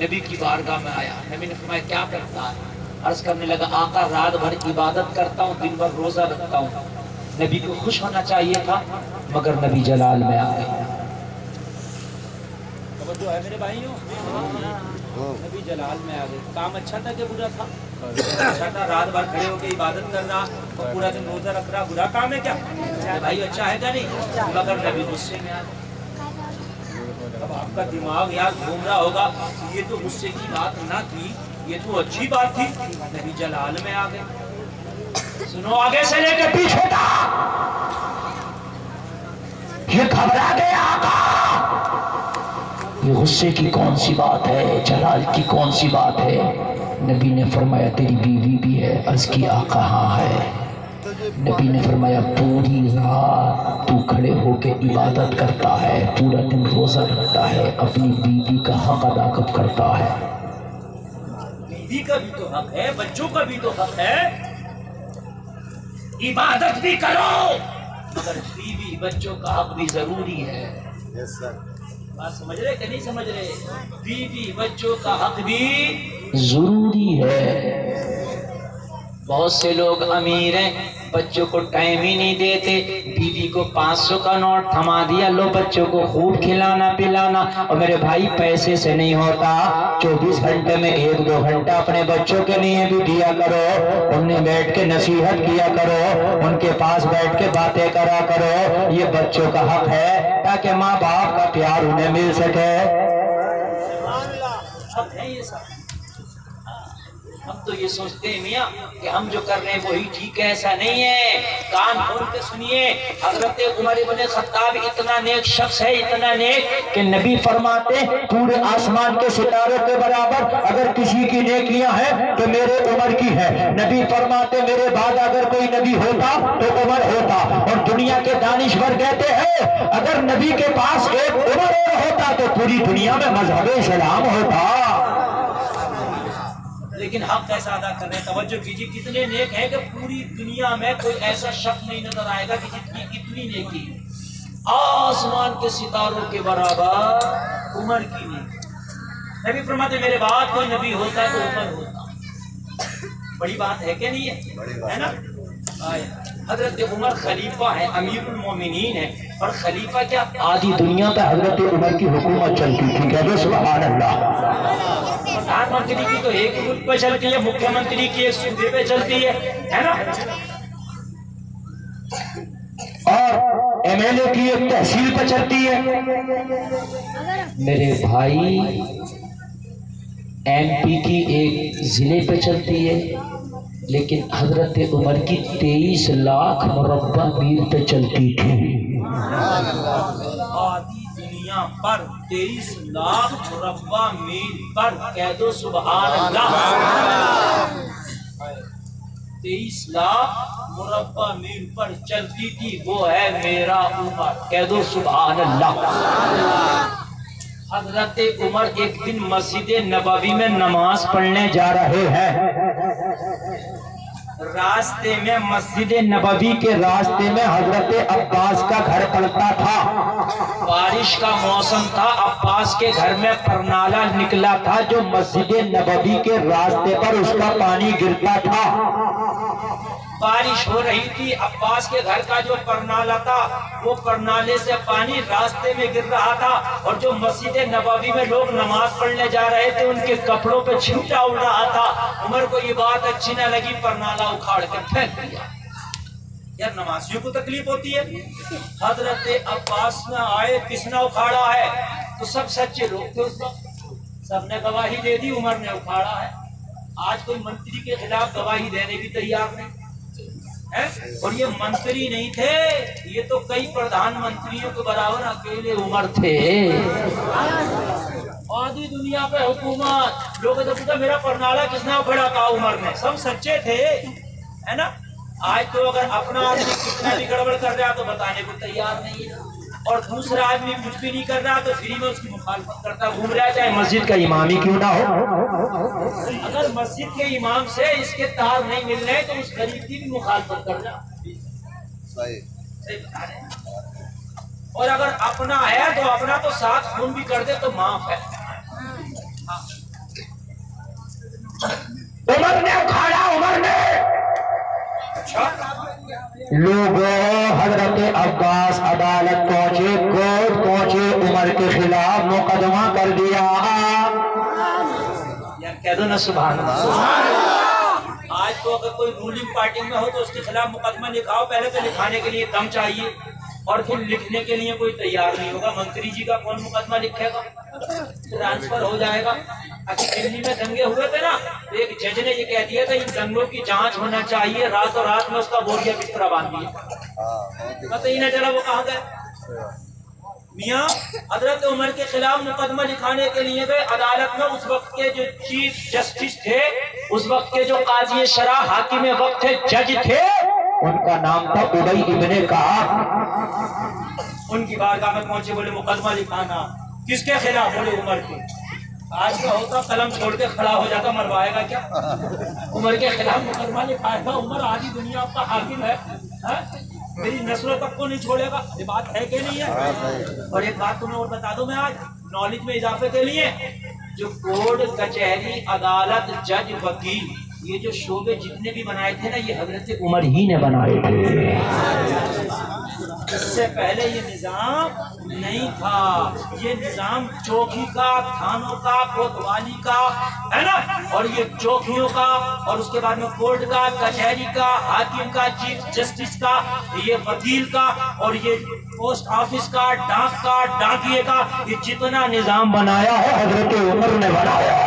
نبی کی بارگاہ میں آیا، نبی نے فرمایا کیا کرتا ہے؟ عرض کرنے لگا آقا رات بھر عبادت کرتا ہوں، دن بھر روزہ رکھتا ہوں۔ نبی کو خوش ہونا چاہیے تھا مگر نبی جلال میں آ گئے۔ توجہ ہے میرے بھائیوں؟ نبی جلال میں آ گئے۔ کام اچھا تھا کہ برا تھا؟ اچھا تھا، رات بھر کھڑے ہو کے عبادت کرنا اور پورا دن روزہ رکھ رہا، برا کام ہے کیا؟ بھائی اچھا ہے کیا نہیں؟ مگر نبی غصے میں آ گئے۔ اب آپ کا دماغ یار گھوم رہا ہوگا، یہ تو غصے کی بات نہ تھی، یہ تو اچھی بات تھی، نبی جلال میں آ گئے۔ سنو آگے سے لے کے پیچھے تک یہ گھبرا گئے آقا، یہ غصے کی کون سی بات ہے، جلال کی کون سی بات ہے؟ نبی نے فرمایا تیری بیوی بھی ہے؟ عرض کی آقا ہاں ہے۔ نبی نے فرمایا پوری رات تو کھڑے ہو کے عبادت کرتا ہے، پورا دن روزہ رکھتا ہے، اپنی بیوی کا حق ادا کب کرتا ہے؟ بیوی کا بھی تو حق ہے، بچوں کا بھی تو حق ہے، عبادت بھی کرو مگر بیوی بچوں کا حق بھی ضروری ہے۔ بات سمجھ رہے کہ نہیں سمجھ رہے؟ بیوی بچوں کا حق بھی ضروری ہے۔ بہت سے لوگ امیر ہیں، بچوں کو ٹائم ہی نہیں دیتے، بیوی کو 500 کا نوٹ تھما دیا، لو بچوں کو خوب کھلانا پلانا۔ اور میرے بھائی پیسے سے نہیں ہوتا، 24 گھنٹے میں 1-2 گھنٹہ اپنے بچوں کے لیے بھی دیا کرو، انہیں بیٹھ کے نصیحت کیا کرو، ان کے پاس بیٹھ کے باتیں کرا کرو، یہ بچوں کا حق ہے تاکہ ماں باپ کا پیار انہیں مل سکے۔ حق ہے یہ سب۔ ہم تو یہ سوچتے ہیں میاں کہ ہم جو کر رہے ہیں وہی ٹھیک ہے، ایسا نہیں ہے۔ کان کھول کے سنیے، حضرت عمر بن خطاب اتنا نیک شخص ہے، اتنا نیک کہ نبی فرماتے پورے آسمان کے ستاروں کے برابر اگر کسی کی نیکیاں ہیں تو میرے عمر کی ہے۔ نبی فرماتے میرے بعد اگر کوئی نبی ہوتا تو عمر ہوتا۔ اور دنیا کے دانشور کہتے ہیں اگر نبی کے پاس ایک عمر اور ہوتا تو پوری دنیا میں مذہب اسلام ہوتا۔ لیکن حق کیسا ادا کر رہے ہیں؟ توجہ کیجیے، کتنے نیک ہیں کہ پوری دنیا میں کوئی ایسا شخص نہیں نظر آئے گا کہ جس کی اتنی نیکی، آسمان کے ستاروں کے برابر عمر کی نیکی۔ نبی فرماتے میرے بعد کوئی نبی ہوتا تو عمر ہوتا۔ بڑی بات ہے کہ نہیں ہے نا؟ حضرت عمر خلیفہ ہے، امیر المومنین ہے، اور خلیفہ کیا آدھی دنیا پہ حضرت عمر کی حکومت چلتی تھی۔ کہہ دو سبحان اللہ۔ پردھان منتری کی تو ایک ملک پہ چلتی ہے، مکھیہ منتری کی ایک صوبے پہ چلتی ہے نا، اور ایم ایل اے کی ایک تحصیل پہ چلتی ہے۔ میرے بھائی ایم پی کی ایک ضلع پہ چلتی ہے، لیکن حضرت عمر کی 23 لاکھ مربع میل پہ چلتی تھی۔ آدھی دنیا پر 23 لاکھ مربع میل پر، کہہ دو سبحان اللہ۔ 23 لاکھ مربع میل پر چلتی تھی، وہ ہے میرا عمر، کہہ دو سبحان اللہ۔ حضرت عمر ایک دن مسجد نبوی میں نماز پڑھنے جا رہے ہیں، راستے میں مسجد نبوی کے راستے میں حضرت عباس کا گھر پڑتا تھا، بارش کا موسم تھا، عباس کے گھر میں پرنالہ نکلا تھا جو مسجد نبوی کے راستے پر اس کا پانی گرتا تھا۔ بارش ہو رہی تھی، عباس کے گھر کا جو پرنالہ تھا وہ پرنالے سے پانی راستے میں گر رہا تھا، اور جو مسجد نبوی میں لوگ نماز پڑھنے جا رہے تھے ان کے کپڑوں پہ چھینٹا اڑ رہا تھا۔ عمر کو یہ بات اچھی نہ لگی، پرنالہ اکھاڑ کے پھینک دیا۔ یار نمازیوں کو تکلیف ہوتی ہے۔ حضرت عباس نہ آئے، کس نے اکھاڑا ہے؟ تو سب سچے لوگ تھے اس وقت، سب نے گواہی دے دی عمر نے اکھاڑا ہے۔ آج کوئی منتری کے خلاف گواہی دینے بھی تیار نہیں، اور یہ منتری نہیں تھے، یہ تو کئی پردھان منتریوں کے برابر اکیلے عمر تھے۔ آدھی دنیا پہ حکومت، لوگوں نے پوچھا میرا پرنالہ کس نے اکھاڑا؟ کہا عمر نے، سب سچے تھے، ہے نا؟ آج تو اگر اپنا آدمی کتنا بھی گڑبڑ کر رہا تو بتانے کو تیار نہیں ہے، اور دوسرا آدمی کچھ بھی نہیں کر رہا تو فری میں اس کی مخالفت کرتا گھوم رہا ہے، چاہے مسجد کا امام ہی کیوں نہ ہو۔ اگر مسجد کے امام سے اس کے تار نہیں مل رہے تو اس غریب کی بھی مخالفت کر رہا۔ اور اگر اپنا ہے تو اپنا تو ساتھ خون بھی کر دے تو معاف ہے۔ لوگوں حضرت عباس عدالت پہنچے، کورٹ پہنچے، عمر کے خلاف مقدمہ کر دیا. یار کہہ دو نا سبحان اللہ. آج تو اگر کوئی رولنگ پارٹی میں ہو تو اس کے خلاف مقدمہ لکھاؤ، پہلے تو لکھانے کے لیے دم چاہیے اور پھر لکھنے کے لیے کوئی تیار نہیں ہوگا. منتری جی کا کون مقدمہ لکھے گا؟ ٹرانسفر ہو جائے گا. اچھی دلی میں دنگے ہوئے تھے نا، ایک جج نے یہ کہہ دیا تھا ان دنگوں کی جانچ ہونا چاہیے، راتوں رات میں اس کا بوریا بستر باندھ دیا. پتہ ہی نہ چلا وہ کہاں گئے. میاں حضرت عمر کے خلاف مقدمہ لکھانے کے لیے گئے عدالت میں. اس وقت کے جو چیف جسٹس تھے، اس وقت کے جو قاضی شرع حاکم وقت تھے، جج تھے، ان کا نام تھا ابی ابن کعب. ان کی بارگاہ میں پہنچے، بولے مقدمہ لکھانا. کس کے خلاف؟ بولے عمر کے. آج کا ہوتا قلم چھوڑ کے کھڑا ہو جاتا، مروائے گا کیا؟ عمر کے خلاف مقدمہ لکھائے گا. عمر آدھی دنیا کا حاکم ہے، میری نسلوں تک کو نہیں چھوڑے گا. یہ بات ہے کہ نہیں ہے؟ اور ایک بات تمہیں اور بتا دوں میں آج نالج میں اضافے کے لیے، جو کورٹ کچہری عدالت جج وکیل یہ جو شعبے جتنے بھی بنائے تھے نا، یہ حضرت عمر ہی نے بنائے تھے. اس سے پہلے یہ نظام نہیں تھا. یہ نظام چوکی کا، تھانوں کا، کوتوالی کا ہے نا، اور یہ چوکیوں کا، اور اس کے بعد میں کورٹ کا، کچہری کا، حاکم کا، چیف جسٹس کا، یہ وکیل کا، اور یہ پوسٹ آفس کا، ڈاک کا، ڈاکیے کا، یہ جتنا نظام بنایا ہے حضرت عمر نے بنایا ہے.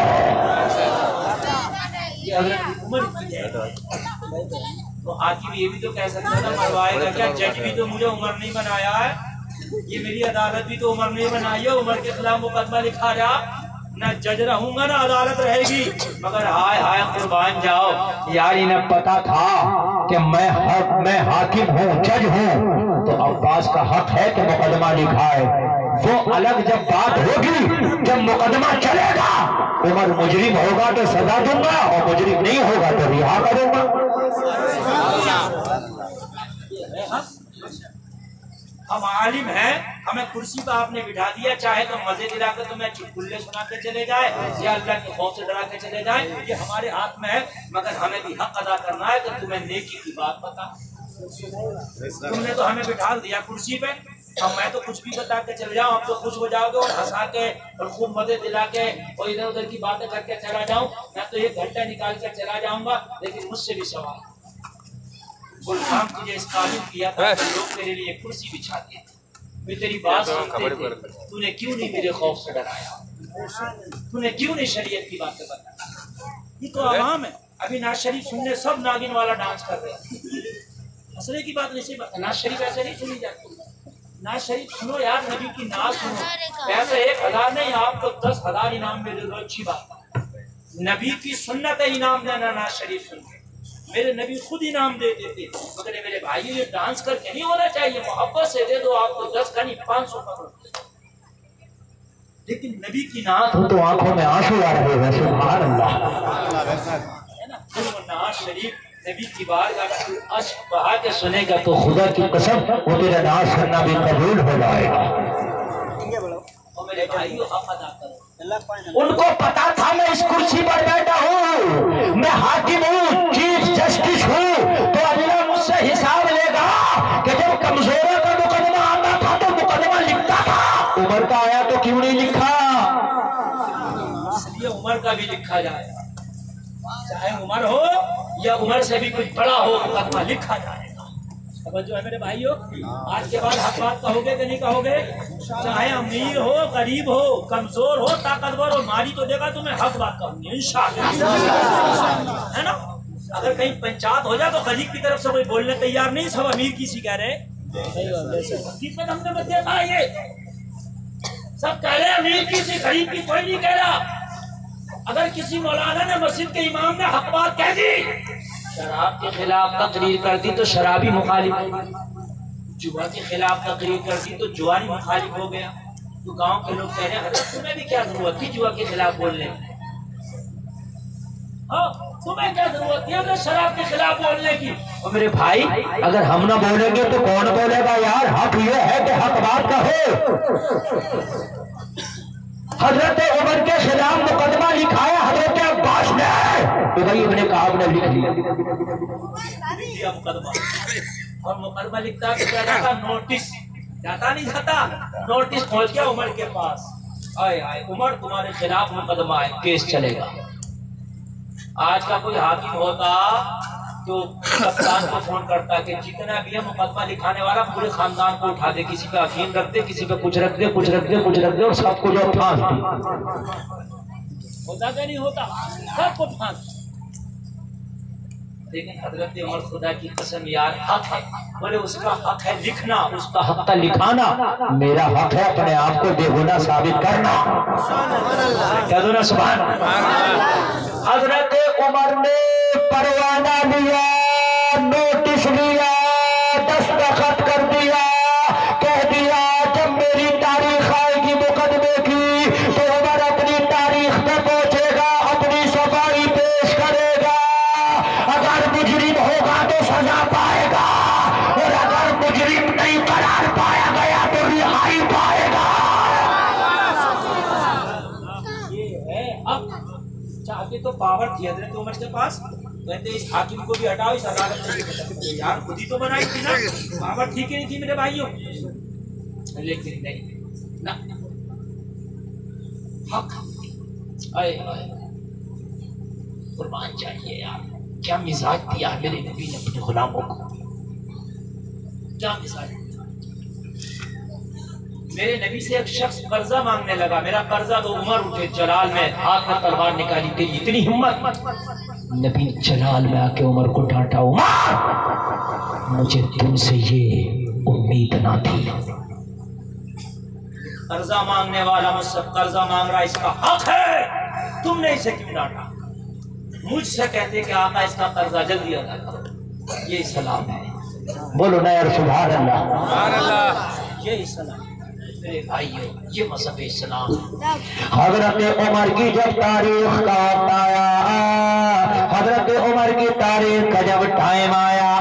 یہ حضرت عمر کی ہے. تو حاکم یہ بھی تو کہہ سکتا تھا مروائے گا کیا؟ جج بھی تو مجھے عمر نہیں بنایا ہے، یہ میری عدالت بھی تو عمر نہیں بنائی ہے. عمر کے خلاف مقدمہ لکھا رہا، نہ جج رہوں گا نہ عدالت رہے گی. مگر ہائے ہائے قربان جاؤ، یار انہیں پتا تھا کہ میں حاکم ہوں، جج ہوں، تو عباس کا حق ہے کہ مقدمہ لکھائے. وہ الگ جب بات ہوگی، جب مقدمہ چلے گا، عمر مجرم ہوگا تو سزا دوں گا، اور مجرم نہیں ہوگا تو رہا کروں گا. ہم عالم ہیں، ہمیں کرسی پہ آپ نے بٹھا دیا، چاہے تو مزے دلا کر تمہیں چٹکلے سنا کے چلے جائے یا اللہ کے خوف سے ڈرا کے چلے جائے، یہ ہمارے ہاتھ میں ہے. مگر ہمیں بھی حق ادا کرنا ہے کہ تمہیں نیکی کی بات بتا. تم نے تو ہمیں بٹھا دیا کرسی پہ، اب میں تو کچھ بھی بتا کے چل جاؤں، اب تو خوش ہو جاؤ گے اور ہنسا کے اور خوب مزے دلا کے اور ادھر ادھر کی باتیں کر کے چلا جاؤں. میں تو ایک گھنٹہ نکال کر چلا جاؤں گا، لیکن مجھ سے بھی سوال. غلام تجھے اس قابل کیا تھا کہ لوگ تیرے لیے کرسی بچھاتے تھے، میں تیری بات سنتے تھے. تو نے کیوں نہیں میرے خوف سے ڈرایا؟ تو نے کیوں نہیں شریعت کی باتیں بتایا؟ یہ تو عوام ہے. ابھی ناز شریف سننے سب ناگن والا ڈانس کر رہے ہیں. مسئلے کی بات نہیں سی بات. ناز شریف ایسے نہیں سنی جاتی. ناز شریف سنو یار، نبی کی ناز سنو. پیسے 1000 نہیں، آپ کو 10,000 انعام میں دے دو، اچھی بات. نبی کی سنت انعام دینا ناز شریف سن کے. میرے نبی خود انعام دے دیتے. مگر میرے بھائی یہ ڈانس کر کے نہیں ہونا چاہیے، محبت سے دے دو. آپ کو 10 کا نہیں 500 کا. لیکن نبی کی نعت تو آنکھوں میں آنسو آ رہے ہیں. سبحان اللہ ہے نا. ناز شریف نبی کی بارگاہ میں اشک بہا کے سنے گا تو خدا کی قسم وہ تیرا ناز کرنا بھی قبول ہو جائے گا. اور میرے بھائیو حق ادا کرو. ان کو پتا تھا میں اس کرسی پر بیٹھا ہوں، میں حاکم ہوں، چیف جسٹس ہوں، تو اللہ مجھ سے حساب لے گا کہ جب کمزوروں کا مقدمہ آتا تھا تو مقدمہ لکھتا تھا، عمر کا آیا تو کیوں نہیں لکھا؟ اس لیے عمر کا بھی لکھا جائے، چاہے عمر ہو یا عمر سے بھی کوئی بڑا ہو، مقدمہ لکھا جائے گا. جو ہے میرے بھائیو، آج کے بعد حق بات کہو گے کہ نہیں کہو گے؟ چاہے امیر ہو، غریب ہو، کمزور ہو، طاقتور ہو، ماری تو دے گا تمہیں حق بات کہوں گی انشاءاللہ، ہے نا. اگر کہیں پنچایت ہو جائے تو غریب کی طرف سے کوئی بولنے تیار نہیں، سب امیر کسی کہہ رہے ہیں. ہم نے بتایا تھا یہ سب کہہ رہے ہیں امیر کسی، غریب کی کوئی نہیں کہہ رہا. اگر کسی مولانا نے مسجد کے امام نے حق بات کہہ دی، شراب کے خلاف تقریر کر دی تو شرابی مخالف، جوا کے خلاف تقریر کر دی تو جواری مخالف ہو گیا. تو گاؤں کے لوگ کہہ رہے ہیں حضرت تمہیں بھی کیا ضرورت تھی جوا کے خلاف بولنے؟ ہاں تمہیں کیا ضرورت تھی اگر شراب کے خلاف بولنے کی؟ اور میرے بھائی اگر ہم نہ بولیں گے تو کون بولے گا یار؟ حق یہ ہے کہ حق بات کہو. حضرت عمر کے خلاف مقدمہ لکھایا حضرت عباس نے، ابی ابن کعب نے لکھ لیا مقدمہ. اور مقدمہ لکھتا کہ کیا جاتا نوٹس جاتا نہیں جاتا نوٹس پہنچ گیا عمر کے پاس آئے آئے عمر تمہارے خلاف مقدمہ ہے کیس چلے گا آج کا کوئی حاکم ہوتا تو کپتان کو فون کرتا کہ جتنا بھی ہے مقدمہ لکھانے والا پورے خاندان کو اٹھا دے کسی پہ افیم رکھ دے کسی پہ کچھ رکھ دے کچھ رکھ دے کچھ رکھ دے اور سب کو جو پھانس دے ہوتا کہ نہیں ہوتا سب کو پھانس لیکن حضرت عمر خدا کی قسم یار حق ہے بولے اس کا حق ہے لکھنا اس کا حق ہے لکھانا میرا حق ہے اپنے آپ کو بے گناہ ثابت کرنا کہہ دو نا سبحان اللہ حضرت عمر نے پروانہ لیا نوٹس لیا دستخط کر دیا کہہ دیا جب میری تاریخ آئے گی مقدمے کی تو عمر اپنی تاریخ میں پہنچے گا اپنی صفائی پیش کرے گا اگر مجرم ہوگا تو سزا پائے گا اور اگر مجرم نہیں قرار پایا گیا تو رہائی پائے گا یہ ہے حق چاہتے تو پاور تھی حضرت عمر کے پاس کہتے اس حاکم کو بھی ہٹاؤ اس عدالت کو بھی ہٹاؤ یار خود ہی تو بنائی تھی نا پاور تھی کہ نہیں تھی میرے بھائیوں لیکن نہیں نا حق آئے آئے قربان چاہیے یار کیا مزاج دیا میرے نبی نے اپنے غلاموں کو کیا مزاج دیا میرے نبی سے ایک شخص قرضہ مانگنے لگا میرا قرضہ تو عمر اٹھے جلال میں ہاتھ میں تلوار نکالی تیری اتنی ہمت نبی جلال میں آ کے عمر کو ڈانٹا عمر مجھے تم سے یہ امید نہ تھی قرضہ مانگنے والا مجھ سے قرضہ مانگ رہا اس کا حق ہے تم نے اسے کیوں ڈانٹا مجھ سے کہتے کہ آقا اس کا قرضہ جلدی ادا کرو یہ اسلام ہے بولو نا یار سبحان اللہ یہ اسلام میرے بھائیو یہ مذہب اسلام حضرت عمر کی جب تاریخ کا وقت آیا حضرت عمر کی تاریخ کا جب ٹائم آیا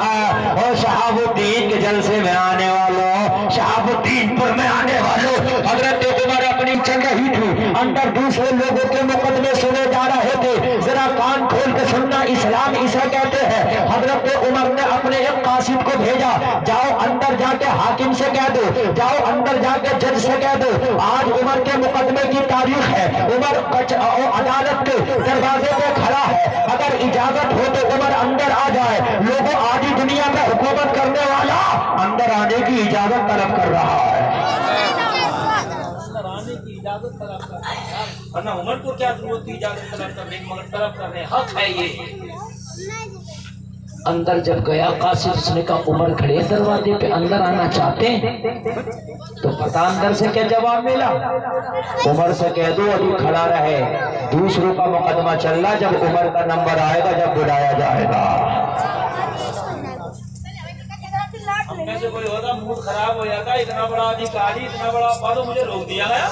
اور شہاب الدین کے جلسے میں آنے والوں شہاب الدین پر میں آنے والوں حضرت عمر اپنی چل رہی تھی اندر دوسرے لوگوں کے مقدمے سنے جا رہے تھے ذرا کان کھول کے سننا اسلام اسے کہتے ہیں حضرت عمر نے اپنے ایک قاصد کو بھیجا جاؤ اندر جا کے حاکم سے کہہ دو جاؤ اندر جا کے جج سے کہہ دو آج عمر کے مقدمے کی تاریخ ہے عمر عدالت کے دروازے پہ کھڑا ہے اگر اجازت ہو تو عمر اندر آ جائے لوگوں آدھی دنیا میں حکومت کرنے والا اندر آنے کی اجازت طلب کر رہا ہے ورنہ عمر کو کیا ضرورت تھی اجازت طلب کرنے کی مگر طلب کر رہے ہیں حق ہے یہ اندر جب گیا قاصد اس نے کہا عمر کھڑے دروازے پہ اندر آنا چاہتے ہیں تو پتہ اندر سے کیا جواب ملا عمر سے کہہ دو ابھی کھڑا رہے دوسروں کا مقدمہ چل رہا جب عمر کا نمبر آئے گا جب بلایا جائے گا ہم میں سے کوئی ہوتا موڈ خراب ہو جاتا اتنا بڑا ادھیکاری اتنا بڑا پادو مجھے روک دیا گیا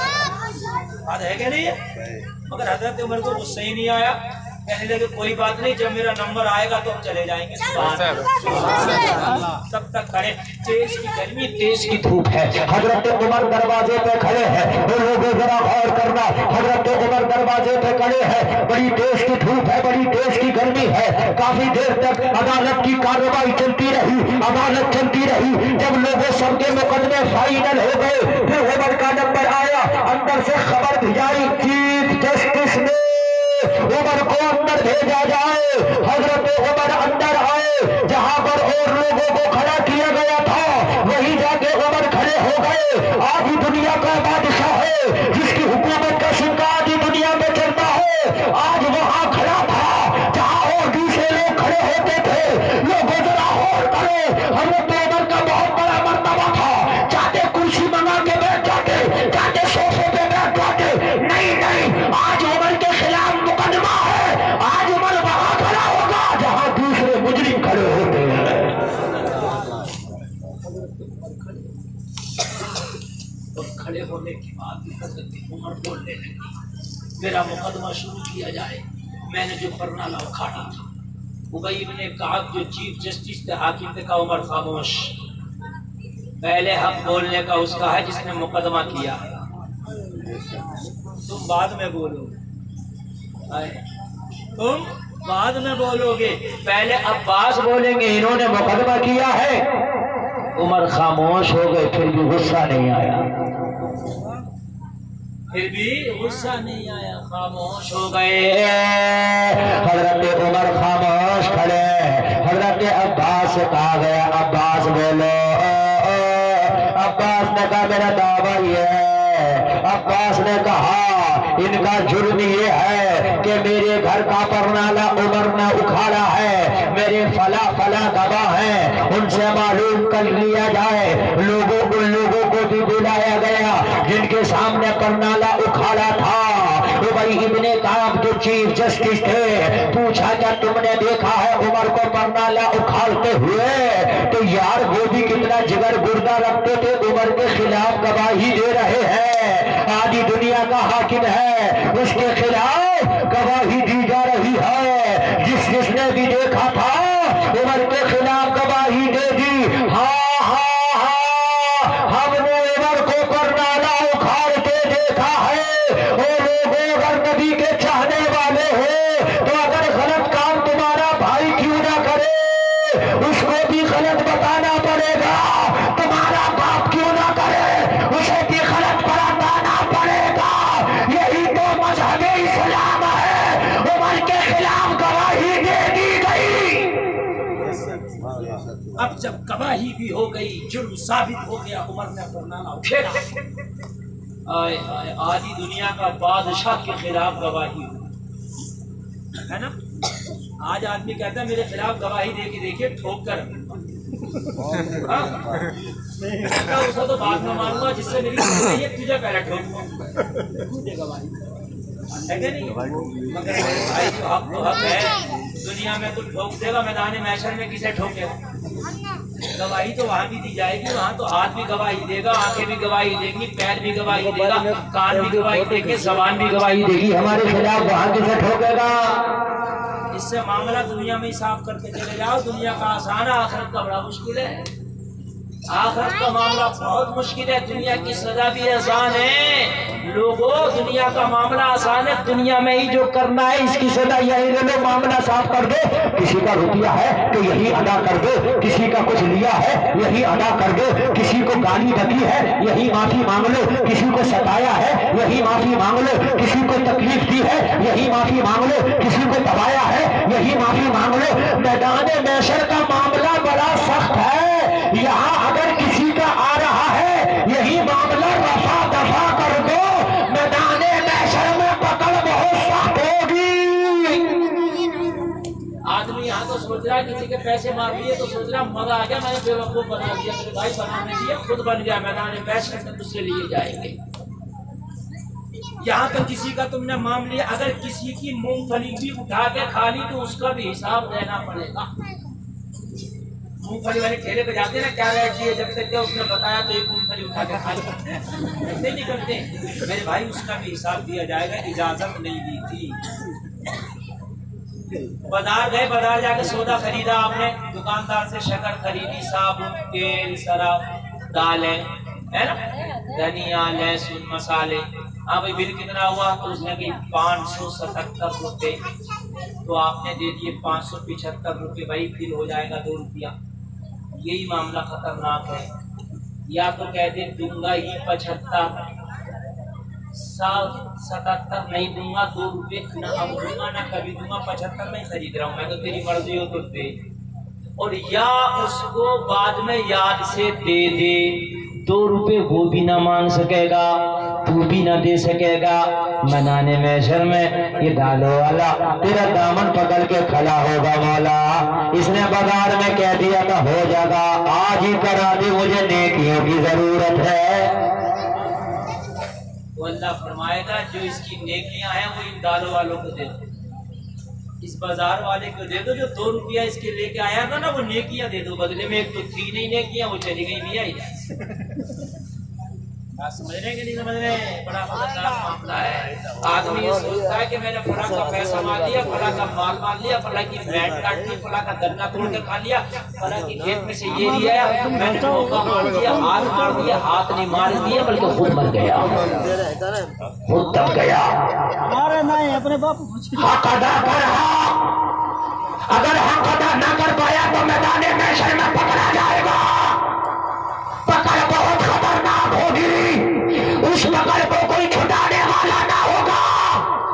بات ہے کہ نہیں ہے مگر حضرت عمر کو غصہ ہی نہیں آیا کہنے لگے کوئی بات نہیں جب میرا نمبر آئے گا تو ہم چلے جائیں گے تب تک کھڑے تیز کی گرمی تیز کی دھوپ ہے حضرت عمر دروازے پہ کھڑے ہیں وہ لوگوں ذرا غور کرنا حضرت عمر دروازے پہ کھڑے ہیں بڑی تیز کی دھوپ ہے بڑی تیز کی گرمی ہے کافی دیر تک عدالت کی کارروائی چلتی رہی عدالت چلتی رہی جب لوگوں سب کے مقدمے فائنل ہو گئے پھر عمر کا نمبر آیا اندر سے خبر بھیجائی چیف جسٹس نے عمر کو اندر بھیجا جائے حضرت عمر اندر آئے جہاں پر اور لوگوں کو کھڑا کیا گیا تھا وہیں جا کے عمر کھڑے ہو گئے آدھی دنیا کا بادشاہ ہے جس کی حکومت کا سکہ آدھی دنیا میں چلتا ہے آج وہاں کھڑا تھا جہاں اور دوسرے لوگ کھڑے ہوتے تھے لوگوں ذرا غور کرو حضرت عمر کا بہت بڑا مرتبہ تھا چاہتے کرسی منگا کے بیٹھ جاتے چاہتے صوفے پہ بیٹھ جاتے نہیں آج عمر کے خلاف مقدمہ ہے آج عمر وہاں کھڑا ہوگا جہاں دوسرے مجرم کھڑے ہوتے ہیں کھڑے ہونے کے بعد حضرت عمر بولنے لگے میرا مقدمہ شروع کیا جائے میں نے جو پرنالہ اکھاڑا تھا ابی ابن کعب جو چیف جسٹس تھے حاکم تھے کہا عمر خاموش پہلے حق بولنے کا اس کا ہے جس نے مقدمہ کیا تم بعد میں بولو تم بعد میں بولو گے پہلے عباس بولیں گے انہوں نے مقدمہ کیا ہے عمر خاموش ہو گئے، پھر بھی غصہ نہیں آیا، پھر بھی غصہ نہیں آیا، خاموش ہو گئے۔ حضرت عمر خاموش کھڑے، حضرت عباس سے کہا گیا عباس بولو۔ عباس نے کہا میرا دعویٰ یہ ہے، عباس نے کہا ان کا جرم یہ ہے کہ میرے گھر کا پرنالہ عمر نے اکھاڑا ہے، میرے فلاں فلاں گواہ ہیں، ان سے معلوم کر لیا جائے۔ ان لوگوں کو بھی بلایا گیا جن کے سامنے پرنالہ اکھاڑا تھا۔ ابی ابن کعب جو چیف جسٹس تھے، پوچھا کیا تم نے دیکھا ہے عمر کو پرنالہ اکھاڑتے ہوئے؟ تو یار وہ بھی کتنا جگر گردہ رکھتے تھے، عمر کے خلاف گواہی دے رہے ہیں، آدھی دنیا کا حاکم ہے، اس کے خلاف گواہی دی جا رہی ہے۔ جس نے بھی دیکھا تھا عمر کے خلاف گواہی دے دی۔ ہاں ہاں ہاں، ہم نے عمر کو پرنالہ اکھاڑتے دیکھا ہے۔ اور لوگوں اگر نبی کے چاہنے والے ہو تو اگر غلط کام تمہارا بھائی کیوں نہ کرے، اس کو بھی غلط بتانا پڑے گا۔ تمہارا باپ کیوں نہ کرے، اسے بھی غلط بتانا پڑے گا۔ یہی تو مذہب اسلام ہے۔ عمر کے خلاف گواہی دے دی گئی۔ اب جب گواہی بھی ہو گئی، جرم ثابت ہو گیا، عمر نے پرنالہ اکھیڑا۔ آئے آئے، آدھی دنیا کا بادشاہ کے خلاف گواہی ہے نا۔ آج آدمی کہتا ہے میرے خلاف گواہی دے کے دیکھیے ٹھوک کر، اسے تو بعد میں مانوں گا، جس سے میری تجھے پہلے ٹھوک گواہی ہے کہ نہیں؟ مگر بھائی جو حق تو حق ہے، دنیا میں تو ٹھوک دے گا، میدان محشر میں کسے ٹھوکے گا؟ گواہی تو وہاں بھی دی جائے گی، وہاں تو ہاتھ بھی گواہی دے گا، آنکھیں بھی گواہی دے گی، پیر بھی گواہی دے گا، کان بھی گواہی دے گی، زبان بھی گواہی دے گی۔ ہمارے خلاف وہاں کسے ٹھوکے گا؟ اس سے معاملہ دنیا میں ہی صاف کر کے چلے جاؤ۔ دنیا کا آسان ہے، آخرت کا بڑا مشکل ہے۔ آخرت کا معاملہ بہت مشکل ہے، دنیا کی سزا بھی آسان ہے۔ لوگوں دنیا کا معاملہ آسان ہے، دنیا میں ہی جو کرنا ہے اس کی سزا یہی لے لو، معاملہ صاف کر دو۔ کسی کا روپیہ ہے تو یہی ادا کر دو، کسی کا کچھ لیا ہے یہی ادا کر دو، کسی کو گالی بکی ہے یہی معافی مانگ لو، کسی کو ستایا ہے یہی معافی مانگ لو، کسی کو تکلیف دی ہے یہی معافی مانگ لو، کسی کو دبایا ہے یہی معافی مانگ لو۔ میدان محشر کا معاملہ بڑا سخت ہے، یہاں اگر کسی کا آ رہا ہے یہی معاملہ رفع دفع کر دو، میدان محشر میں پکڑ بہت سخت ہوگی۔ آدمی یہاں تو سوچ رہا ہے کسی کے پیسے مار لیے تو سوچ رہا مزہ آ گیا، میں نے بے وقوف بنا دیا، میرے بھائی بنانے دیے، خود بن گیا، میدان محشر میں دوسرے لیے جائیں گے۔ یہاں تو کسی کا تم نے مام لیا، اگر کسی کی مونگ پھلی بھی اٹھا کے کھا لی تو اس کا بھی حساب دینا پڑے گا۔ مونگ پھلی والے ٹھیلے پہ جاتے ہیں نا، کیا ریٹ دیے، جب تک کہ اس نے بتایا تو ایک مونگ پھلی اٹھا کے کھا لی، ایسے نہیں کرتے میرے بھائی، اس کا بھی حساب دیا جائے گا، اجازت نہیں دی تھی۔ بازار گئے، بازار جا کے سودا خریدا آپ نے، دکاندار سے شکر خریدی، صابن، تیل، سرف، دالیں ہے نا، دھنیا، لہسن، مسالے۔ ہاں بھائی بل کتنا ہوا؟ تو اس نے کہ 577 روپے، تو آپ نے دے دیے 575 روپے، بھائی پھر ہو جائے گا 2 روپیہ۔ یہی معاملہ خطرناک ہے، یا تو کہہ دے دوں گا ہی 75، 77 نہیں دوں گا، 2 روپے نہ اب دوں گا نہ کبھی دوں گا، 75 نہیں خرید رہا ہوں میں، تو تیری مرضی ہو تو دے، اور یا اس کو بعد میں یاد سے دے دے، 2 روپے وہ بھی نہ مان سکے گا، تو بھی نہ دے سکے گا۔ میدان محشر میں یہ ڈالو والا تیرا دامن پکڑ کے کھڑا ہوگا، مولا اس نے بازار میں کہہ دیا تھا ہو جائے گا، آج ہی کرا دے، مجھے نیکیوں کی ضرورت ہے۔ تو اللہ فرمائے گا جو اس کی نیکیاں ہیں وہ ان دالوں والوں کو دے دو، اس بازار والے کو دے دو جو 2 روپیہ اس کے لے کے آیا تھا نا، وہ نیکیاں دے دو بدلے میں، ایک تو تھی نہیں نیکیاں، وہ چلی گئی بھی آئی جائے۔ بات سمجھ رہے ہیں کہ نہیں سمجھ رہے ہیں؟ بڑا خطرناک معاملہ ہے۔ آدمی یہ سوچتا ہے کہ میں نے فلاں کا پیسہ مار لیا، فلاں کا مال مار لیا، فلاں کی بھینٹ کاٹ لی، فلاں کا گنا توڑ کے کھا لیا، فلاں کی کھیت میں سے یہ لیا، میں نے موقع مار دیا، ہاتھ مار دیا، ہاتھ نہیں مار دیا بلکہ خود مر گیا، خود تب گیا۔ حق ادا کر، اگر حق ادا نہ کر پایا تو میدان محشر میں پکڑا جائے گا۔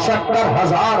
70,000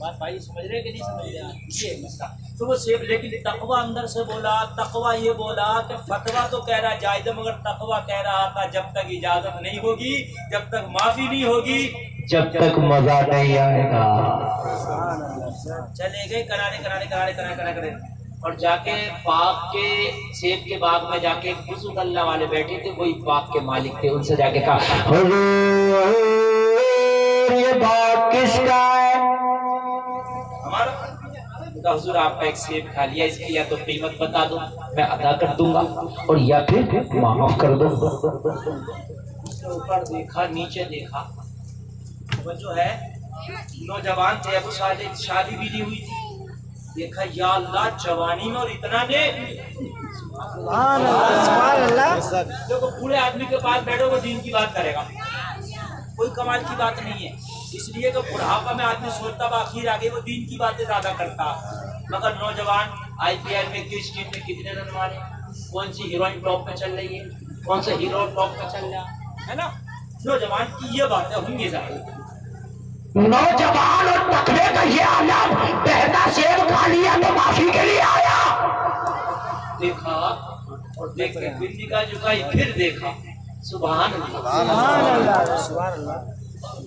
بات بھائی سمجھ رہے کہ نہیں سمجھ رہے؟ یہ مسئلہ تو وہ سیب، لیکن تقویٰ اندر سے بولا، تقویٰ یہ بولا کہ فتویٰ تو کہہ رہا جائز ہے، مگر تقویٰ کہہ رہا تھا جب تک اجازت نہیں ہوگی، جب تک معافی نہیں ہوگی، جب تک مزہ نہیں آئے گا۔ چلے گئے کنارے اور جا کے باغ کے سیب کے باغ میں جا کے بزرگ اللہ والے بیٹھے تھے، وہی باغ کے مالک تھے، ان سے جا کے کہا حضور یہ باغ کس کا ہے؟ ہمارا۔ کہا حضور آپ کا ایک سیب کھا لیا، اس کی یا تو قیمت بتا دو میں ادا کر دوں گا، اور یا پھر معاف کر دو۔ اوپر دیکھا نیچے دیکھا، وہ جو ہے نوجوان تھے، ابو صالح، شادی بھی نہیں ہوئی تھی، دیکھا یا اللہ جوانی میں اور اتنا نے دیکھو بوڑھے آدمی کے پاس بیٹھو وہ دین کی بات کرے گا، کوئی کمال کی بات نہیں ہے، اس لیے کہ بڑھاپا میں آدمی سوچتا باخیر آگے وہ دین کی باتیں زیادہ کرتا، مگر نوجوان IPL میں کس ٹیم میں کتنے رن مارے، کون سی ہیروئن ٹاپ پہ چل رہی ہے، کون سا ہیرو ٹاپ پہ چل رہا ہے نا، نوجوان کی یہ باتیں ہوں گی ظاہر۔ نوجوان اور تقوی کا یہ عالم بہتا سیب کھا لیا تو معافی کے لیے آیا، دیکھا اور دیکھ کے پھر نگاہ جھکائی، پھر دیکھا، سبحان اللہ،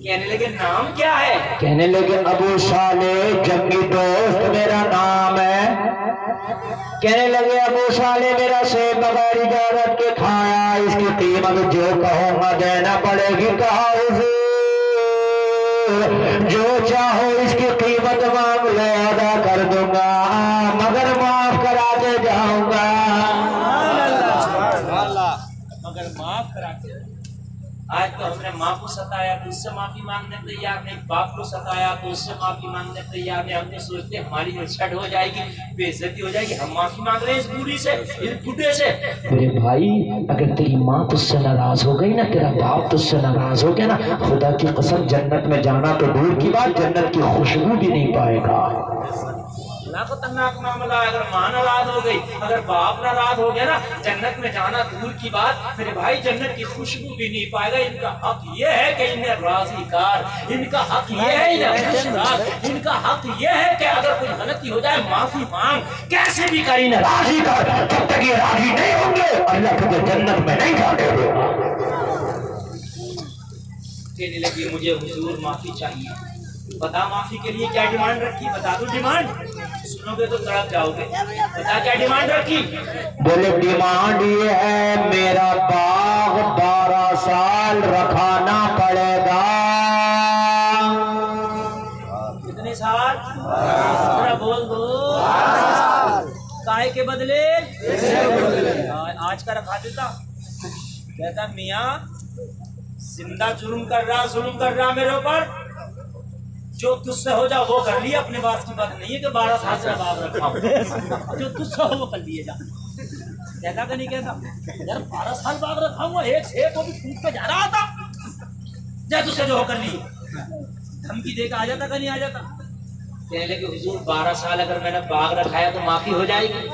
کہنے لگے نام کیا ہے؟ کہنے لگے ابو صالح جنگی دوست میرا نام ہے۔ کہنے لگے ابو صالح میرا سیب بغیر اجازت کے کھایا، اس کی قیمت جو کہوں گا دینا پڑے گی۔ کہا حضور جو چاہو اس کی قیمت مانگ لے ادا کر دوں گا، مگر معاف کرا کے جاؤں گا، مگر معاف کرا کے۔ آج تو ہم نے ماں کو ستایا تو اس سے معافی مانگنے تیار نہیں، باپ کو ستایا تو اس سے معافی مانگنے تیار نہیں، ہم نے سوچتے ہماری جو چھٹ ہو جائے گی، بے عزتی ہو جائے گی، ہم معافی مانگ رہے ہیں اس بوڑھی سے، اس بڈھے سے۔ میرے بھائی اگر تیری ماں تجھ سے ناراض ہو گئی نا، تیرا باپ تجھ سے ناراض ہو گیا نا، خدا کی قسم جنت میں جانا تو دور کی بات، جنت کی خوشبو بھی نہیں پائے گا۔ بڑا خطرناک معاملہ ہے، اگر ماں ناراض ہو گئی، اگر باپ ناراض ہو گیا نا، جنت میں جانا دور کی بات، میرے بھائی جنت کی خوشبو بھی نہیں پائے گا۔ ان کا حق یہ ہے کہ انہیں راضی کار، ان کا حق یہ ہے انہیں خوشگوار، ان کا حق یہ ہے کہ اگر کوئی غلطی ہو جائے معافی مانگ، کیسے بھی کر انہیں راضی کر، جب تک یہ راضی نہیں ہوں گے اللہ تجھے جنت میں نہیں جانے دے گا۔ کہنے لگی مجھے حضور معافی چاہیے، بتا معافی کے لیے کیا ڈیمانڈ رکھی، بتا دو ڈیمانڈ، سنو گے تو تڑپ جاؤ گے، بتا کیا ڈیمانڈ رکھی؟ بولے ڈیمانڈ یہ ہے میرا باغ 12 سال رکھانا پڑے گا۔ کتنے سال؟ ذرا بول دو۔ کائے کے بدلے آج کا رکھا دیتا، کہتا میاں زندہ ظلم کر رہا میرے اوپر، جو تجھ سے ہو جا وہ کر لیا، اپنے باس کی بات نہیں ہے کہ 12 سال سے باغ رکھا ہوں، جو تجھ سے ہو وہ کر لیے جا۔ کہتا کہ نہیں کہتا یار 12 سال باغ رکھا ہوں، ایک سیب وہ بھی ٹوٹ کے جا رہا تھا، جا تجھ سے جو ہو کر لیے، دھمکی دے کے آ جاتا کہ نہیں آ جاتا؟ کہنے لگے حضور 12 سال اگر میں نے باغ رکھایا تو معافی ہو جائے گی؟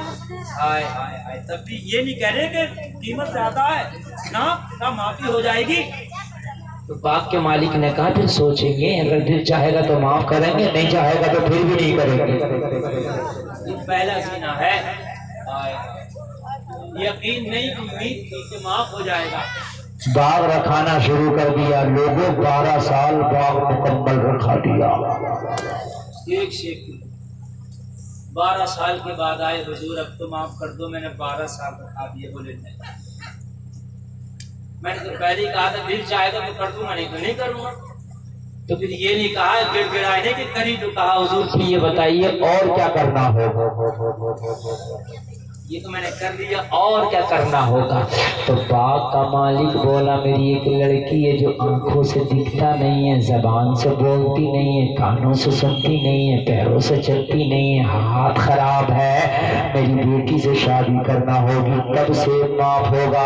ہائے ہائے ہائے، تب بھی یہ نہیں کہہ رہے کہ قیمت زیادہ ہے نا، معافی ہو جائے گی۔ تو باغ کے مالک نے کہا پھر سوچیں گے، اگر دل چاہے گا تو معاف کریں گے، نہیں چاہے گا تو پھر بھی نہیں کریں گے۔ یہ پہلا زنا ہے، یقین نہیں، امید تھی کہ معاف ہو جائے گا، باغ رکھانا شروع کر دیا، لوگوں 12 سال باغ مکمل رکھا دیا۔ ایک شیخ 12 سال کے بعد آئے، حضور اب تو معاف کر دو، میں نے 12 سال رکھا دیے۔ بولے نہیں، میں نے تو پہلے ہی کہا تھا دل چاہے گا تو کر دوں گا، نہیں تو نہیں کروں گا۔ تو پھر یہ نہیں کہا گڑ گڑائے کہ کری، تو کہا حضور پھر یہ بتائیے اور کیا کرنا ہوگا؟ یہ تو میں نے کر دیا، اور کیا کرنا ہوگا؟ تو باغ کا مالک بولا میری ایک لڑکی ہے جو آنکھوں سے دکھتا نہیں ہے، زبان سے بولتی نہیں ہے، کانوں سے سنتی نہیں ہے، پیروں سے چلتی نہیں ہے، ہاتھ خراب ہے، میری بیٹی سے شادی کرنا ہوگی تب سے معاف ہوگا۔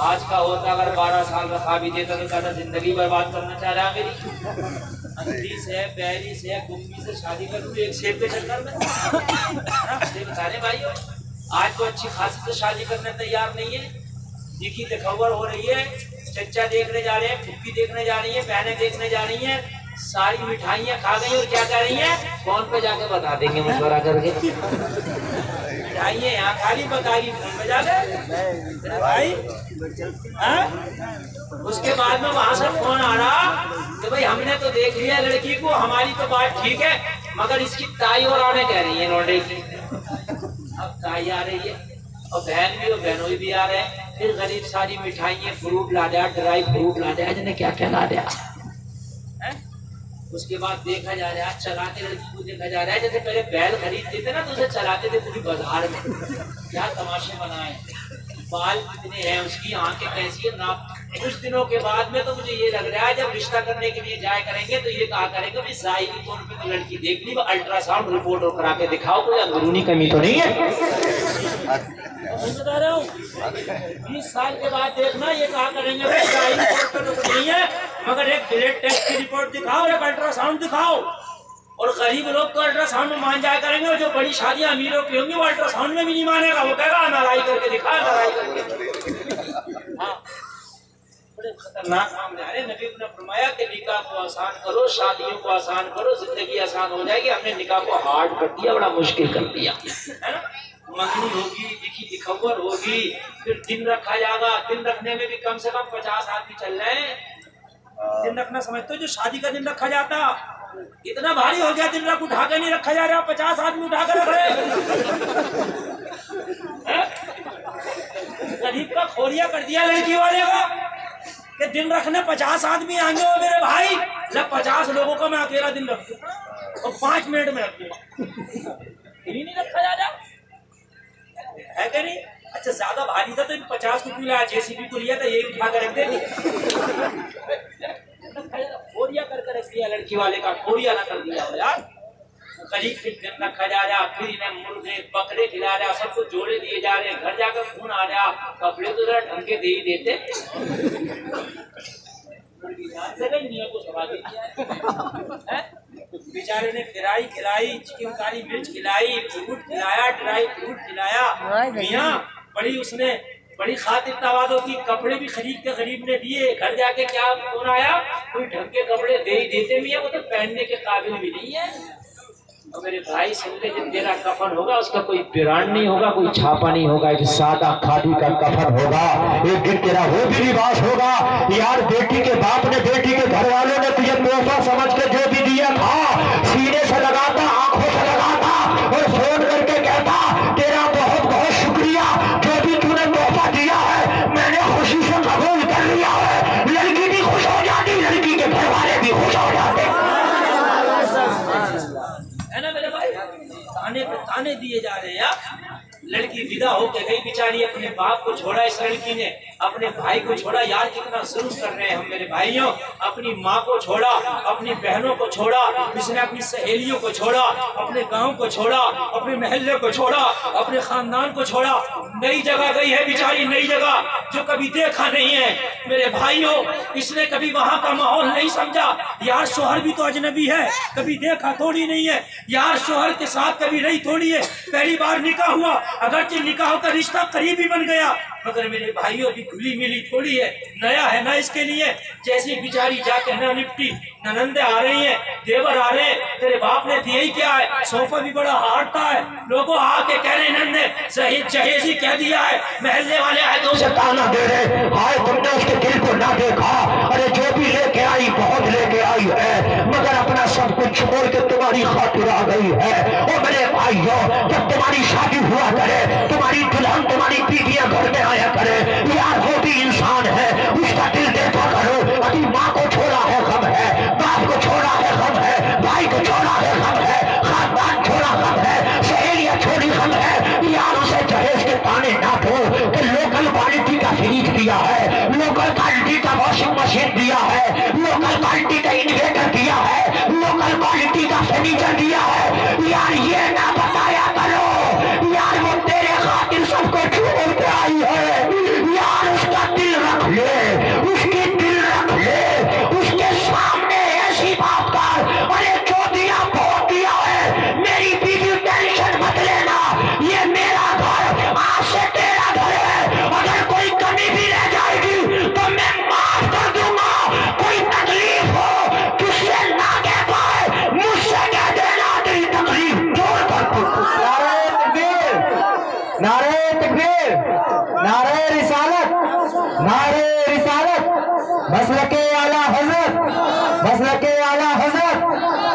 آج کا ہوتا اگر 12 سال رکھا بھی دیتا تو کہتا زندگی برباد کرنا چاہ رہا ہے میری، اندھی سے بیری سے گمی سے شادی کر دوں ایک سیب کے چکر میں۔ بتانے بھائی آج تو اچھی خاصی سے شادی کرنے تیار نہیں ہے، دیکھی دکھور ہو رہی ہے، چچا دیکھنے جا رہے ہیں، پھپھی دیکھنے جا رہی ہیں، بہنیں دیکھنے جا رہی ہیں، ساری مٹھائیاں کھا گئی اور کیا کر رہی ہیں؟ فون پہ جا کے بتا دیں گے مشورہ کر کے. مٹھائیاں یہاں کھالی بتائے گی فون پہ جا کے بھائی. اس کے بعد میں وہاں سے فون آ رہا کہ بھائی ہم نے تو دیکھ لیا لڑکی کو, ہماری تو بات ٹھیک ہے مگر اس کی تائی اور آنے کہہ رہی ہے لونڈے کی. اب تائی آ رہی ہے اور بہن بھی اور بہنوئی بھی آ رہے ہیں. پھر غریب ساری مٹھائیاں فروٹ لا دیا, ڈرائی فروٹ لا دیا, جنہیں کیا کیا لا دیا. اس کے بعد دیکھا جا رہا ہے چلاتے لڑکی کو دیکھا جا رہا ہے جیسے پہلے بیل خریدتے تھے نا تو اسے چلاتے تھے پوری بازار میں. کیا تماشے بنائے, بال کتنے ہیں اس کی, آنکھیں کیسی ہے نا. کچھ دنوں کے بعد میں تو مجھے یہ لگ رہا ہے جب رشتہ کرنے کے لیے جایا کریں گے تو یہ کہا کریں گے کہ ظاہری طور پہ تو لڑکی دیکھ لی, وہ الٹرا ساؤنڈ رپورٹ کرا کے دکھاؤ کوئی اندرونی کمی تو نہیں ہے. بتا رہا ہوں 20 سال کے بعد دیکھنا یہ کہا کریں گے ظاہری طور پہ تو نہیں ہے مگر ایک بلڈ ٹیسٹ کی رپورٹ دکھاؤ, ایک الٹرا ساؤنڈ دکھاؤ. اور غریب لوگ تو الٹرا ساؤنڈ میں مان جایا کریں گے, اور جو بڑی شادیاں امیروں کی ہوں گی وہ الٹرا ساؤنڈ میں بھی نہیں مانے گا, وہ کہے گا نرائی کر کے دکھا, نرائی کر کے. ہاں بڑے خطرناک معاملے ہیں. نبی نے فرمایا کہ نکاح کو آسان کرو, شادیوں کو آسان کرو, زندگی آسان ہو جائے گی. ہم نے نکاح کو ہارڈ کر دیا, بڑا مشکل کر دیا ہے نا. منگنی ہوگی, لکھی دکھور ہوگی, پھر دن رکھا جائے گا. دن رکھنے میں بھی کم سے کم 50 آدمی چل رہے ہیں. دن رکھنا سمجھتے ہو جو شادی کا دن رکھا جاتا اتنا بھاری ہو گیا, دن رکھ اٹھا کے نہیں رکھا جا رہا, 50 آدمی اٹھا کے رکھ رہے. غریب کا کھوریا کر دیا لڑکی والے کا کہ دن رکھنے 50 آدمی آئیں گے. وہ میرے بھائی جب 50 لوگوں کا میں اکیلا دن رکھ دوں اور 5 منٹ میں رکھ دوں, نہیں رکھا جا رہا ہے کہ نہیں. اچھا زیادہ بھاری تھا تو ان 50 کو کیوں لایا, جے سی بی کو لیا تھا یہی اٹھا کر رکھ دے. کھوریا کر کے رکھ دیا لڑکی والے کا, کھوریا نہ کر دیا یار. قریب پھر دن رکھا جا رہا, پھر انہیں مرغے بکرے کھلا رہا, سب کو جوڑے دیے جا رہے ہیں. گھر جا کر فون آ رہا, کپڑے تو ذرا ڈھنگ کے دے ہی دیتے. بیچارے نے فرائی کھلائی, چکن کاری مرچ کھلائی, فروٹ کھلایا, ڈرائی فروٹ کھلایا. میاں بڑی اس نے بڑی خاطر تواضع کی, کپڑے بھی خرید کے غریب نے دیے. گھر جا کے کیا فون آیا, کوئی ڈھنگ کے کپڑے دے ہی دیتے. میاں وہ تو پہننے کے قابل بھی نہیں ہے. اور میرے بھائی سن لے, جب تیرا کفن ہوگا اس کا کوئی برانڈ نہیں ہوگا, کوئی چھاپا نہیں ہوگا, ایک سادہ کھادی کا کفن ہوگا. ایک دن تیرا وہ بھی لباس ہوگا. یار بیٹی کے باپ نے, بیٹی کے گھر والوں نے تجھے تحفہ سمجھ کے جو بھی دیا تھا, سینے سے لگاتا, آنکھوں سے لگاتا اور فون کر کے کہتا تیرا بہت بہت شکریہ, جو بھی تو نے تحفہ دیا ہے میں نے خوشی سے قبول کر لیا ہے. لڑکی بھی خوش ہو جاتی, لڑکی کے گھر والے بھی خوش ہو جاتے. ہے نا میرے بھائی, تانے پہ تانے دیے جا رہے ہیں. لڑکی ودا ہو کے گئی بیچاری, اپنے باپ کو چھوڑا اس لڑکی نے, اپنے بھائی کو چھوڑا. یار کتنا ظلم کر رہے ہیں ہم میرے بھائیوں. اپنی ماں کو چھوڑا, اپنی بہنوں کو چھوڑا, اس نے اپنی سہیلیوں کو چھوڑا, اپنے گاؤں کو چھوڑا, اپنے محلے کو چھوڑا, اپنے خاندان کو چھوڑا. نئی جگہ گئی ہے بیچاری, نئی جگہ جو کبھی دیکھا نہیں ہے میرے بھائیوں. اس نے کبھی وہاں کا ماحول نہیں سمجھا. یار شوہر بھی تو اجنبی ہے, کبھی دیکھا تھوڑی نہیں ہے. یار شوہر کے ساتھ کبھی رہی تھوڑی ہے, پہلی بار نکاح ہوا, اگرچہ نکاح کا رشتہ قریبی بن گیا مگر میرے بھائیوں بھی کھلی ملی تھوڑی ہے, نیا ہے نا اس کے لیے. جیسی بیچاری جا کے نہ نپٹی, ننندے آ رہی ہیں, دیور آ رہے ہیں, تیرے باپ نے دیا ہی کیا ہے, صوفہ بھی بڑا ہارڈ تھا ہے. لوگوں آ کے کہہ رہے نندے جہیز ہی کہہ دیا ہے. محلے والے آئے تو اسے تانا دے رہے, ہائے تم نے اس کے دل کو نہ دیکھا. ارے جو بھی لے کے آئی بہت لے کے آئی ہے مگر اپنا سب کچھ چھوڑ کے تمہاری خاطر آ گئی ہے. اور میرے بھائیوں جب تمہاری شادی ہوا کرے, تمہاری دلہن, تمہاری بیٹیاں گھر میں آیا کرے, یار وہ بھی انسان ہے, اس کا دل دیکھا کرو. ابھی ماں کو چھوڑا ہے غم ہے, باپ کو چھوڑا ہے غم ہے, بھائی کو چھوڑا ہے غم ہے, خاندان چھوڑا غم ہے, سہیلیاں چھوڑی غم ہے. یار اسے جہیز کے تانے نہ دو کہ لوکل کوالٹی کا فریج دیا ہے, لوکل کوالٹی کا واشنگ مشین دیا ہے, لوکل کوالٹی کا انویٹر دیا ہے, لوکل کوالٹی کا فرنیچر دیا ہے. یار یہ نہ بتایا کرو یار وہ تیرے خاطر سب کو چھوڑ کے آئی ہے. یار اس کا دل رکھ لے, اس کی دل رکھ لے, اس کے سامنے ایسی بات کر, ارے جو دیا بہت دیا ہے, میری بیوی ٹینشن مت لینا, یہ میرا گھر آج سے تیرا گھر ہے. اگر کوئی کمی بھی رہ جائے گی تو میں معاف کر دوں گا. کوئی تکلیف ہو تجھ سے نہ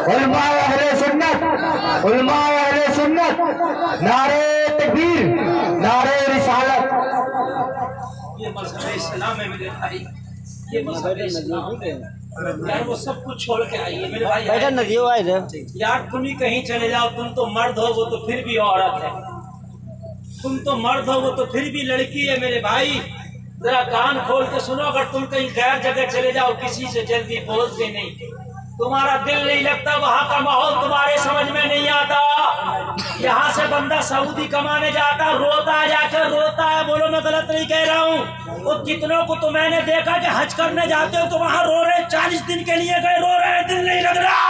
علماء اہل سنت، علماء اہل سنت، نعرہ تکبیر، نعرہ رسالت۔ یہ مذہب اسلام ہے میرے بھائی، یہ مذہب اسلام ہے یار۔ وہ سب کچھ چھوڑ کے آئیے میرے بھائی یار۔ تم ہی کہیں چلے جاؤ، تم تو مرد ہو، وہ تو پھر بھی عورت ہے، تم تو مرد ہو، وہ تو پھر بھی لڑکی ہے میرے بھائی۔ ذرا کان کھول کے سنو، اگر تم کہیں غیر جگہ چلے جاؤ کسی سے جلدی بولتے نہیں، تمہارا دل نہیں لگتا، وہاں کا ماحول تمہارے سمجھ میں نہیں آتا۔ یہاں سے بندہ سعودی کمانے جاتا، روتا جا کر روتا ہے، بولو میں غلط نہیں کہہ رہا ہوں۔ وہ کتنوں کو تو میں نے دیکھا کہ حج کرنے جاتے ہو تو وہاں رو رہے، 40 دن کے لیے گئے، رو رہے، دل نہیں لگ رہا۔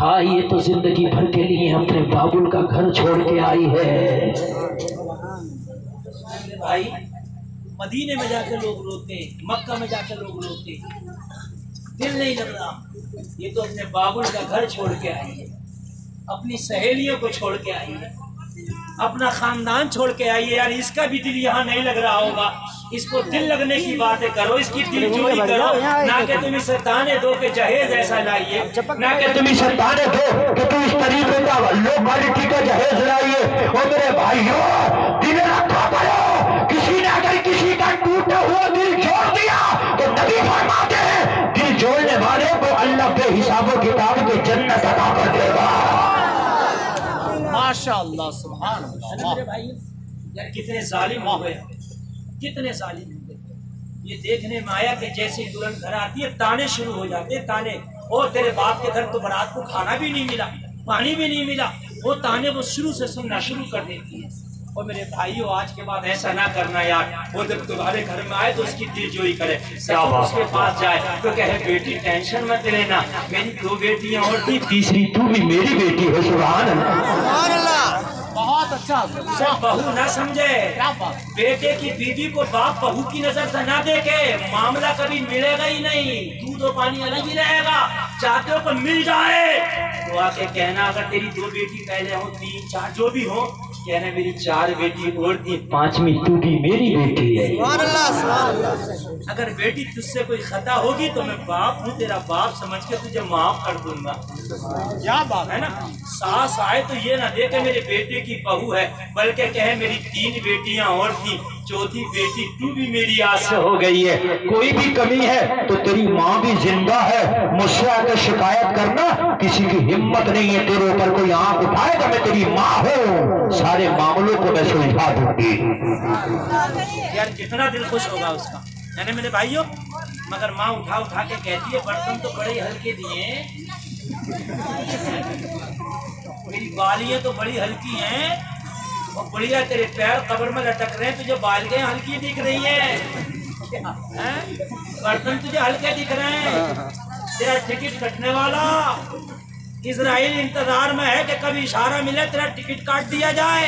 ہاں یہ تو زندگی بھر کے لیے اپنے بابل کا گھر چھوڑ کے آئی ہے۔ بھائی مدینے میں جا کے لوگ روتے ہیں، مکہ میں جا کے لوگ روتے ہیں، دل نہیں لگ رہا۔ یہ تو اپنے بابل کا گھر چھوڑ کے آئی ہے، اپنی سہیلیوں کو چھوڑ کے آئی ہے، اپنا خاندان چھوڑ کے آئی ہے۔ یار اس کا بھی دل یہاں نہیں لگ رہا ہوگا، اس کو دل لگنے کی باتیں کرو، اس کی دل جوئی کرو، نہ کہ تم اسے تانے دو کہ جہیز ایسا لائیے، نہ کہ تم اسے تانے دو کہ تم اس طریقے کا لو کوالٹی کا جہیز لائیے۔ اور میرے بھائیوں دل رکھا کرو، کسی نے اگر کسی کا ٹوٹا ہوا دل چھوڑ دیا تو نبی فرماتے ہیں دل جوڑنے والے کو اللہ بے حساب و کتاب کے جنت عطا کر دے گا۔ ماشاءاللہ سبحان اللہ۔ میرے بھائی یار کتنے ظالم ہو گئے، کتنے ظالم ہو گئے۔ یہ دیکھنے میں آیا کہ جیسے دلہن گھر آتی ہے تانے شروع ہو جاتے ہیں، تانے، اور تیرے باپ کے گھر تو برات کو کھانا بھی نہیں ملا، پانی بھی نہیں ملا، وہ تانے وہ شروع سے سننا شروع کر دیتی ہے۔ اور میرے بھائیوں آج کے بعد ایسا نہ کرنا یار، وہ جب تمہارے گھر میں آئے تو اس کی دل جوئی کرے، اس کے پاس جائے تو کہے بیٹی ٹینشن مت لینا، میری 2 بیٹیاں اور تھی، تیسری تو بھی میری بیٹی ہو۔ سبحان اللہ۔ بہت اچھا۔ بہو نہ سمجھے، بیٹے کی بیوی کو باپ بہو کی نظر سے نہ دیکھے، معاملہ کبھی ملے گا ہی نہیں، دودھ و پانی الگ ہی رہے گا۔ چاہتے ہو کہ مل جائے تو آ کے کہنا، اگر تیری 2 بیٹی پہلے ہوں، 3 4 جو بھی ہو، کہنا میری 4 بیٹی اور تھی، 5ویں تو بھی میری بیٹی ہے۔ اگر بیٹی تجھ سے کوئی خطا ہوگی تو میں باپ ہوں، تیرا باپ سمجھ کے تجھے معاف کر دوں گا۔ کیا بات ہے نا؟ ساس آئے تو یہ نہ دیکھے میرے بیٹے کی بہو ہے، بلکہ کہے میری 3 بیٹیاں اور تھی، 4تھی بیٹی تو بھی میری آس سے ہو گئی ہے۔ کوئی بھی کمی ہے تو تیری ماں بھی زندہ ہے، مجھ سے آ کے شکایت کرنا، کسی کی ہمت نہیں ہے تیرے اوپر کوئی آنکھ اٹھائے گا، میں تیری ماں ہوں، سارے معاملوں کو میں سلجھا دوں گی۔ یار کتنا دل خوش ہوگا اس کا، ہے نا میرے بھائیوں؟ مگر ماں اٹھا اٹھا کے کہتی ہے برتن تو بڑے ہلکے دیے، میری بالیاں تو بڑی ہلکی ہیں، اور بڑھیا تیرے پیر قبر میں لٹک رہے ہیں، تجھے بالیاں ہلکی دکھ رہی ہیں، برتن تجھے ہلکے دکھ رہے ہیں، تیرا ٹکٹ کٹنے والا اسرائیل انتظار میں ہے کہ کبھی اشارہ ملے تیرا ٹکٹ کاٹ دیا جائے،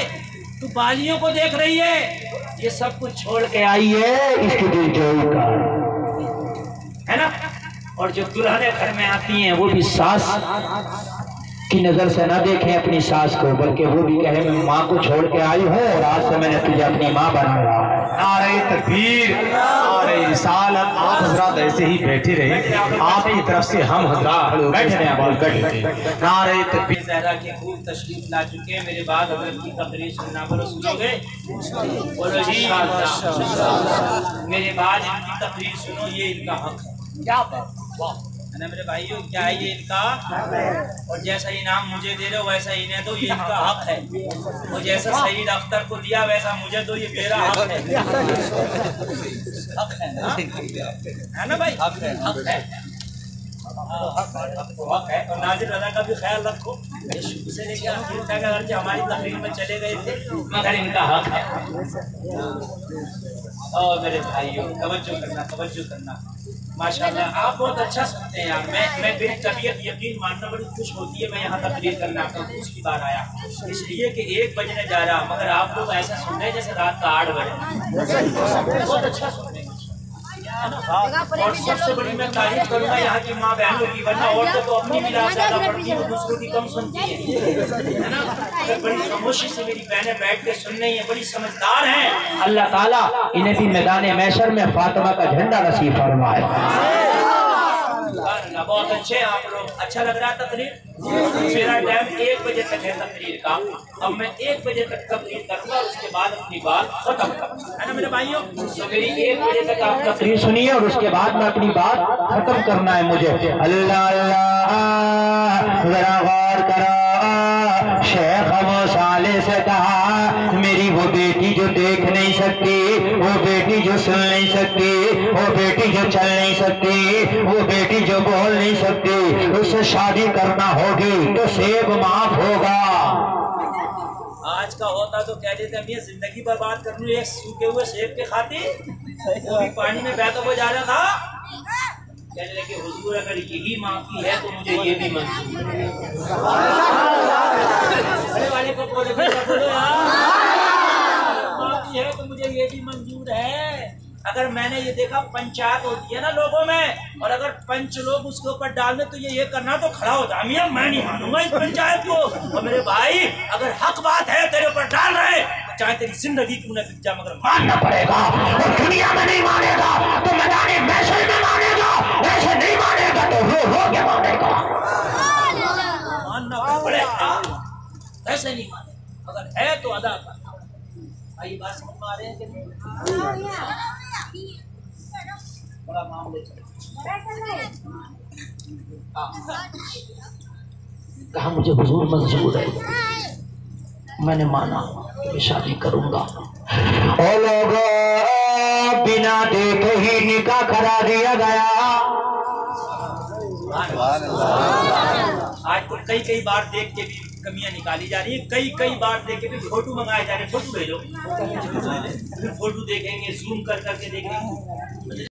تو بالیوں کو دیکھ رہی ہے۔ یہ سب کچھ چھوڑ کے آئی ہے اس کی دل جوئی کا، ہے نا؟ اور جو دلہنیں گھر میں آتی ہیں وہ بھی ساس کی نظر سے نہ دیکھیں اپنی ساس کو، بلکہ وہ بھی کہے میں ماں کو چھوڑ کے آئی ہوں اور آج سے میں نے تجھے اپنی ماں بنایا۔ نعرہ تکبیر، نعرہ رسالت۔ آپ حضرات ایسے ہی بیٹھے رہے، آپ کی طرف سے ہم حضرات بیٹھے ہیں۔ نعرہ تکبیر۔ زہرا کے خوب تشریف لا چکے ہیں، میرے بعد حضرت کی تقریر سننا بولو، سنو گے؟ بولو جی میرے بعد ان کی تقریر سنو، یہ ان کا حق ہے۔ کیا بات، واہ ہے نا میرے بھائیوں؟ کیا ہے یہ ان کا؟ اور جیسا انعام مجھے دے رہے ہو ویسا انہیں دو، یہ ان کا حق ہے، اور جیسا سعید اختر کو دیا ویسا مجھے دو، یہ میرا حق ہے۔ حق ہے نا؟ ہے نا بھائی؟ حق ہے، حق ہے، حق ہے۔ اور ناظر رضا کا بھی خیال رکھو، شروع سے لے کے آخر تک اگرچہ ہماری تقریر میں چلے گئے تھے مگر ان کا حق ہے۔ اور میرے بھائیوں توجہ کرنا، توجہ کرنا، ماشاءاللہ آپ بہت اچھا سنتے ہیں یار۔ میں میری طبیعت یقین ماننا بڑی خوش ہوتی ہے، میں یہاں تقریر کرنا آتا ہوں، دوسری بار آیا اس لیے کہ 1 بجنے جا رہا، مگر آپ لوگ ایسا سن رہے ہیں جیسے رات کا 8 بجے، بہت اچھا سن رہے ہیں۔ اور سب سے بڑی میں تعریف کروں گا یہاں کی ماں بہنوں کی، ورنہ عورتیں تو اپنی بھی زیادہ پڑتی ہیں، دوسروں کی کم سنتی ہیں، ہے نا؟ بڑی خاموشی سے میری بہنیں بیٹھ کے سن رہی ہیں، بڑی سمجھدار ہیں۔ اللہ تعالیٰ انہیں بھی میدان محشر میں فاطمہ کا جھنڈا نصیب فرمائے۔ ماشاءاللہ بہت اچھے آپ لوگ. اچھا لگ رہا تقریر؟ میرا ٹائم 1 بجے تک ہے تقریر کا. اب میں 1 بجے تک تقریر کروں گا, اس کے بعد اپنی بات ختم کروں گا, ہے نا میرے بھائیوں؟ تو میری 1 بجے تک آپ تقریر سنیے اور اس کے بعد میں اپنی بات ختم کرنا ہے مجھے. اللہ اللہ ذرا غور کرو. شیخ ابو صالح سے کہا میری وہ بیٹی جو دیکھ نہیں سکتی, وہ بیٹی جو سن نہیں سکتی, وہ بیٹی جو چل نہیں سکتی, وہ بیٹی جو بول نہیں سکتی, اس سے شادی کرنا ہوگی تو سیب معاف ہوگا. آج کا ہوتا تو کہہ دیتے ہم یہ زندگی برباد کر لوں ایک سوکھے ہوئے سیب کے خاطر. وہ بھی پانی میں بہتا ہوا جا رہا تھا. کہنے لگے حضور اگر یہی معافی ہے تو مجھے یہ بھی منظور ہے. بڑے والے کو بولو یار, معافی ہے تو مجھے یہ بھی منظور ہے. اگر میں نے یہ دیکھا پنچایت ہوتی ہے نا لوگوں میں, اور اگر پنچ لوگ اس کے اوپر ڈال دیں تو یہ کرنا تو کھڑا ہوتا ہے, میاں میں نہیں مانوں گا اس پنچایت کو. اور میرے بھائی اگر حق بات ہے تیرے اوپر ڈال رہے چاہے تیری زندگی کیوں نہ بک جائے مگر ماننا پڑے گا. اور دنیا میں نہیں مانے گا تو میدان محشر میں مانے گا, ایسے نہیں مانے گا تو رو رو کے مانے گا. ماننا پڑے گا, ایسے نہیں مانے اگر ہے تو ادا کرنا. بھائی بات سمجھ میں آ رہے ہیں کہ نہیں؟ بڑا معاملے کہا مجھے حضور منظور ہے, میں نے مانا کہ میں شادی کروں گا. اور لوگوں بنا دیکھے ہی نکاح کرا دیا گیا. آج تو کئی بار دیکھ کے بھی کمیاں نکالی جا رہی ہیں, کئی بار دیکھ کے بھی فوٹو منگائے جا رہے ہیں. فوٹو بھیجو, پھر فوٹو دیکھیں گے, زوم کر کے دیکھیں گے.